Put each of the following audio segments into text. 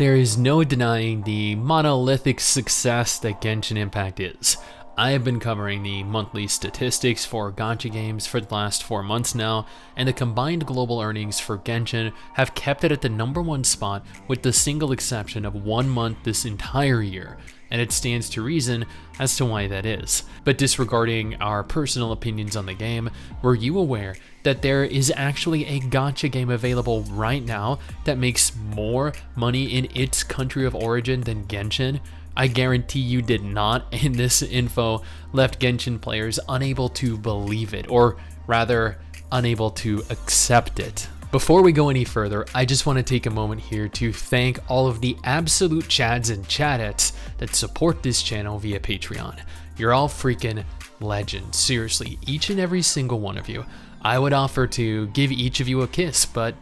There is no denying the monolithic success that Genshin Impact is. I have been covering the monthly statistics for Gacha games for the last 4 months now, and the combined global earnings for Genshin have kept it at the #1 spot with the single exception of 1 month this entire year, and it stands to reason as to why that is. But disregarding our personal opinions on the game, were you aware that there is actually a Gacha game available right now that makes more money in its country of origin than Genshin? I guarantee you did not, and this info left Genshin players unable to believe it, or rather, unable to accept it. Before we go any further, I just want to take a moment here to thank all of the absolute chads and chadettes that support this channel via Patreon. You're all freaking legends, seriously, each and every single one of you. I would offer to give each of you a kiss, but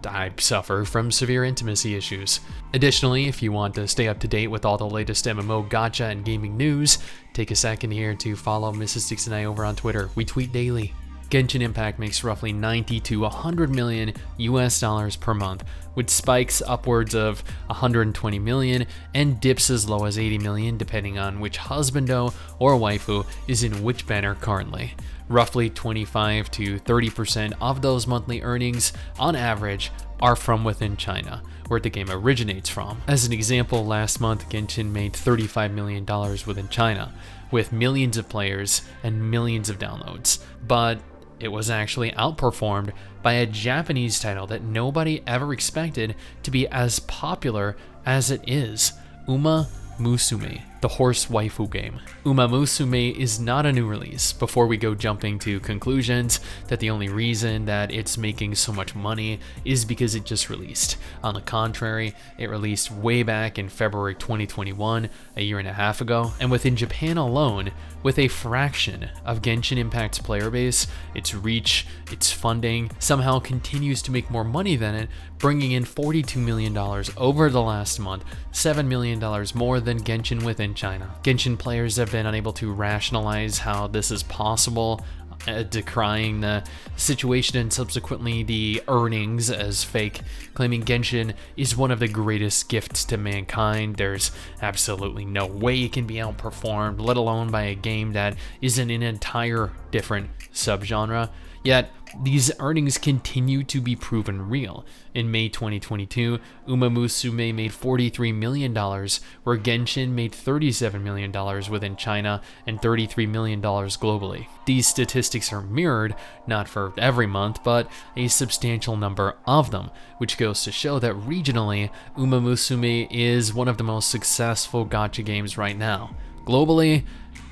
I suffer from severe intimacy issues. Additionally, if you want to stay up to date with all the latest MMO, gacha, and gaming news, take a second here to follow Mrs. Stix and I over on Twitter. We tweet daily. Genshin Impact makes roughly 90 to 100 million US dollars per month, with spikes upwards of 120 million and dips as low as 80 million depending on which husbando or waifu is in which banner currently. Roughly 25 to 30% of those monthly earnings, on average, are from within China, where the game originates from. As an example, last month Genshin made $35 million within China, with millions of players and millions of downloads. But it was actually outperformed by a Japanese title that nobody ever expected to be as popular as it is, Uma Musume, the horse waifu game. Uma Musume is not a new release. Before we go jumping to conclusions that the only reason that it's making so much money is because it just released. On the contrary, it released way back in February 2021, a year and a half ago, and within Japan alone, with a fraction of Genshin Impact's player base, its reach, its funding, somehow continues to make more money than it, bringing in $42 million over the last month, $7 million more than Genshin within China. Genshin players have been unable to rationalize how this is possible, decrying the situation and subsequently the earnings as fake, claiming Genshin is one of the greatest gifts to mankind. There's absolutely no way it can be outperformed, let alone by a game that is in an entire different subgenre. Yet, these earnings continue to be proven real. In May 2022, Uma Musume made $43 million, where Genshin made $37 million within China and $33 million globally. These statistics are mirrored, not for every month, but a substantial number of them, which goes to show that regionally, Uma Musume is one of the most successful gacha games right now. Globally,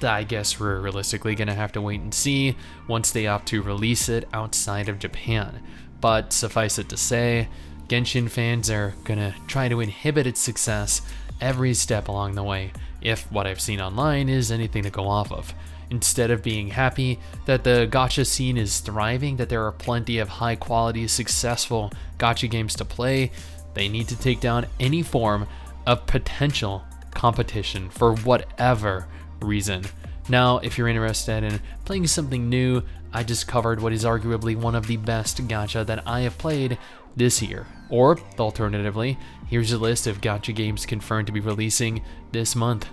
I guess we're realistically gonna have to wait and see once they opt to release it outside of Japan. But suffice it to say, Genshin fans are gonna try to inhibit its success every step along the way, if what I've seen online is anything to go off of. Instead of being happy that the gacha scene is thriving, that there are plenty of high quality, successful gacha games to play, they need to take down any form of potential competition for whatever reason. Now, if you're interested in playing something new, I just covered what is arguably one of the best gacha that I have played this year. Or, alternatively, here's a list of gacha games confirmed to be releasing this month.